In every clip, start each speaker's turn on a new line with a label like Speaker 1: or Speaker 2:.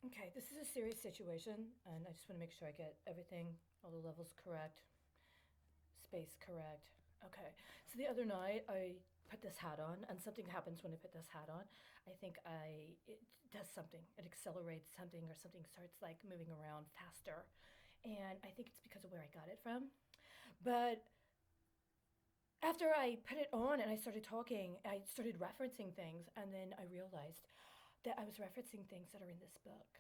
Speaker 1: Okay, this is a serious situation, and I just want to make sure I get everything, all the levels correct, space correct. Okay, so the other night I put this hat on, and something happens when I put this hat on. I think it does something. It accelerates something, or something starts like moving around faster, and I think it's because of where I got it from. But after I put it on and I started talking, I started referencing things, and then I realized that I was referencing things that are in this book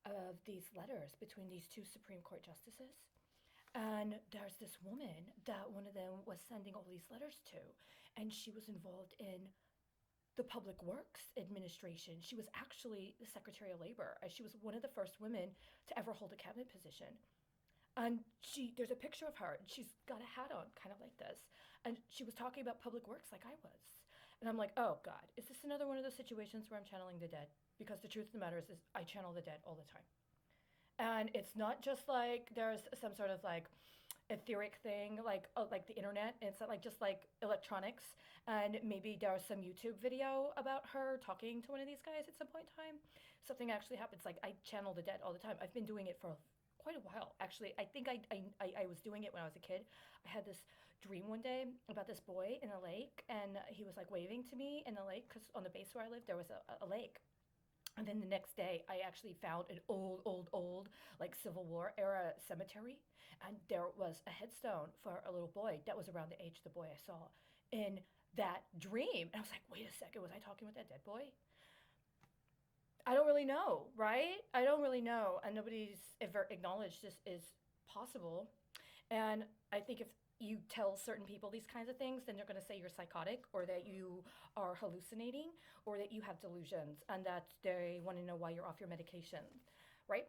Speaker 1: of these letters between these two Supreme Court justices. And there's this woman that one of them was sending all these letters to, and she was involved in the Public Works Administration. She was actually the Secretary of Labor. She was one of the first women to ever hold a cabinet position. And there's a picture of her, and she's got a hat on, kind of like this. And she was talking about public works like I was. And I'm like, oh God, is this another one of those situations where I'm channeling the dead? Because the truth of the matter is I channel the dead all the time. And it's not just like there's some sort of like etheric thing like the internet. It's not like just like electronics. And maybe there was some YouTube video about her talking to one of these guys at some point in time. Something actually happens. Like I channel the dead all the time. I've been doing it for quite a while actually. I think I was doing it when I was a kid. I had this dream one day about this boy in a lake, and he was like waving to me in the lake because on the base where I lived there was a lake. And then the next day, I actually found an old, like Civil War era cemetery. And there was a headstone for a little boy that was around the age of the boy I saw in that dream. And I was like, wait a second, was I talking with that dead boy? I don't really know, right? I don't really know. And nobody's ever acknowledged this is possible. And I think if you tell certain people these kinds of things, then they're going to say you're psychotic or that you are hallucinating or that you have delusions and that they want to know why you're off your medication, right?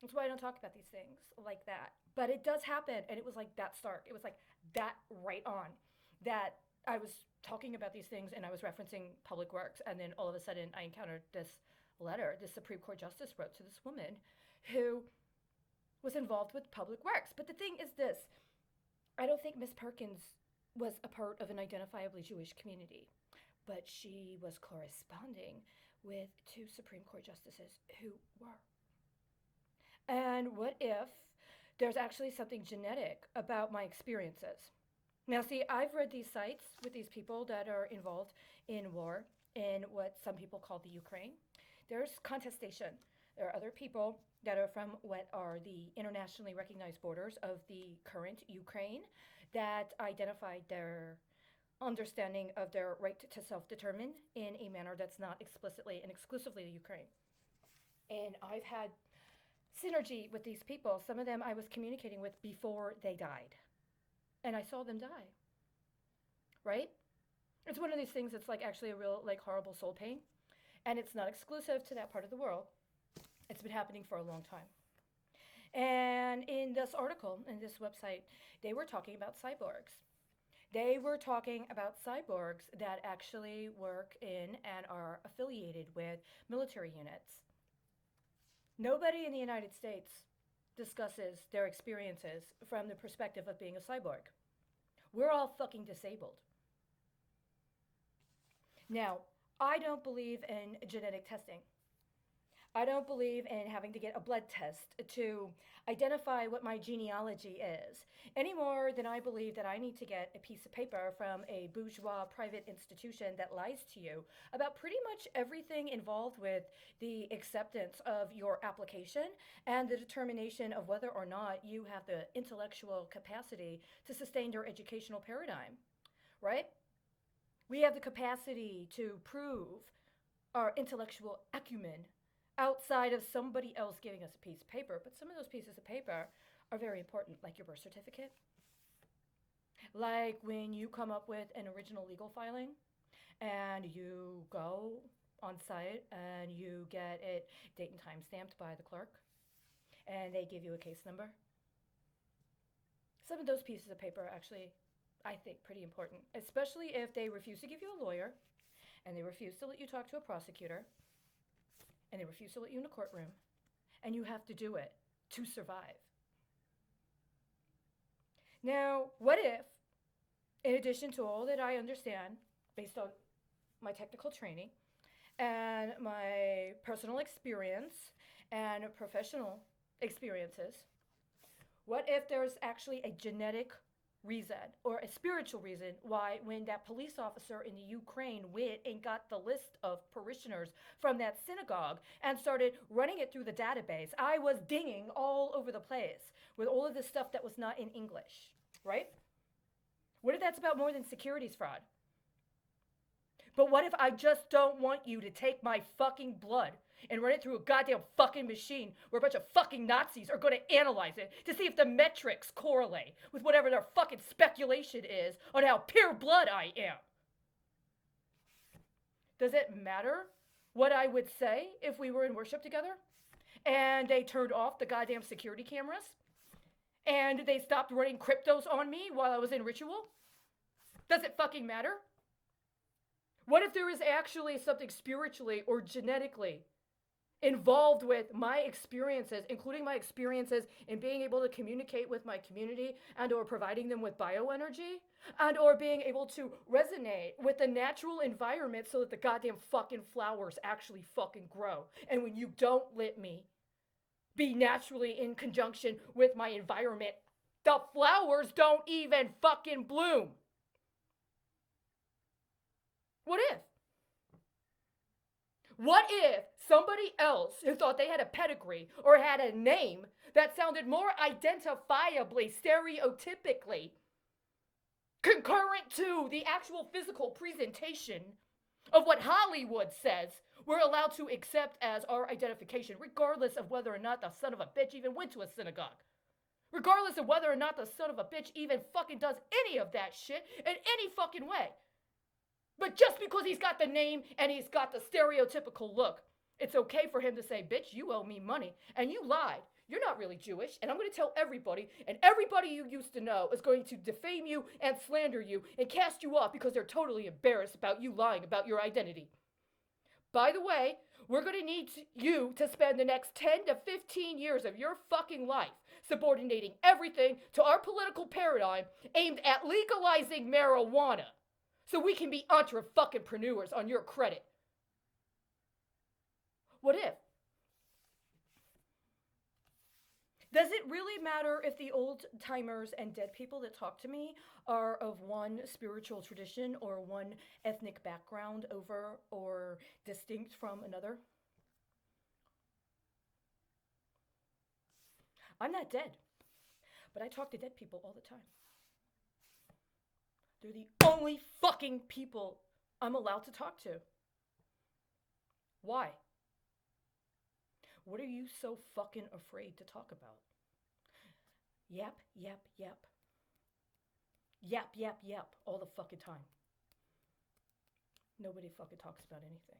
Speaker 1: That's why I don't talk about these things like that. But it does happen. And it was like that stark. It was like that right on that I was talking about these things and I was referencing public works. And then all of a sudden I encountered this letter this Supreme Court justice wrote to this woman who was involved with public works. But the thing is this, I don't think Miss Perkins was a part of an identifiably Jewish community, but she was corresponding with two Supreme Court justices who were. And what if there's actually something genetic about my experiences? Now, see, I've read these sites with these people that are involved in war in what some people call the Ukraine. There's contestation. There are other people that are from what are the internationally recognized borders of the current Ukraine that identified their understanding of their right to self determine in a manner that's not explicitly and exclusively the Ukraine. And I've had synergy with these people. Some of them I was communicating with before they died, and I saw them die, right? It's one of these things that's like actually a real, like, horrible soul pain. And it's not exclusive to that part of the world. It's been happening for a long time. And in this article, in this website, they were talking about cyborgs. They were talking about cyborgs that actually work in and are affiliated with military units. Nobody in the United States discusses their experiences from the perspective of being a cyborg. We're all fucking disabled. Now, I don't believe in genetic testing. I don't believe in having to get a blood test to identify what my genealogy is, any more than I believe that I need to get a piece of paper from a bourgeois private institution that lies to you about pretty much everything involved with the acceptance of your application and the determination of whether or not you have the intellectual capacity to sustain your educational paradigm, right? We have the capacity to prove our intellectual acumen outside of somebody else giving us a piece of paper. But some of those pieces of paper are very important, like your birth certificate, like when you come up with an original legal filing and you go on site and you get it date and time stamped by the clerk and they give you a case number. Some of those pieces of paper are actually, I think, pretty important, especially if they refuse to give you a lawyer and they refuse to let you talk to a prosecutor and they refuse to let you in a courtroom, and you have to do it to survive. Now, what if, in addition to all that I understand, based on my technical training and my personal experience and professional experiences, what if there's actually a genetic reason or a spiritual reason why, when that police officer in the Ukraine went and got the list of parishioners from that synagogue and started running it through the database, I was dinging all over the place with all of this stuff that was not in English, right? What if that's about more than securities fraud? But what if I just don't want you to take my fucking blood and run it through a goddamn fucking machine where a bunch of fucking Nazis are going to analyze it to see if the metrics correlate with whatever their fucking speculation is on how pure blood I am? Does it matter what I would say if we were in worship together and they turned off the goddamn security cameras and they stopped running cryptos on me while I was in ritual? Does it fucking matter? What if there is actually something spiritually or genetically involved with my experiences, including my experiences in being able to communicate with my community and or providing them with bioenergy and or being able to resonate with the natural environment so that the goddamn fucking flowers actually fucking grow? And when you don't let me be naturally in conjunction with my environment, the flowers don't even fucking bloom. What if? What if somebody else who thought they had a pedigree or had a name that sounded more identifiably, stereotypically, concurrent to the actual physical presentation of what Hollywood says we're allowed to accept as our identification, regardless of whether or not the son of a bitch even went to a synagogue? Regardless of whether or not the son of a bitch even fucking does any of that shit in any fucking way. But just because he's got the name and he's got the stereotypical look, it's okay for him to say, bitch, you owe me money. And you lied. You're not really Jewish. And I'm going to tell everybody, and everybody you used to know is going to defame you and slander you and cast you off because they're totally embarrassed about you lying about your identity. By the way, we're going to need you to spend the next 10 to 15 years of your fucking life subordinating everything to our political paradigm aimed at legalizing marijuana. So we can be entre-fucking-preneurs on your credit. What if? Does it really matter if the old-timers and dead people that talk to me are of one spiritual tradition or one ethnic background over or distinct from another? I'm not dead, but I talk to dead people all the time. They're the only fucking people I'm allowed to talk to. Why? What are you so fucking afraid to talk about? Yap, yap, yap. Yap, yap, yap all the fucking time. Nobody fucking talks about anything.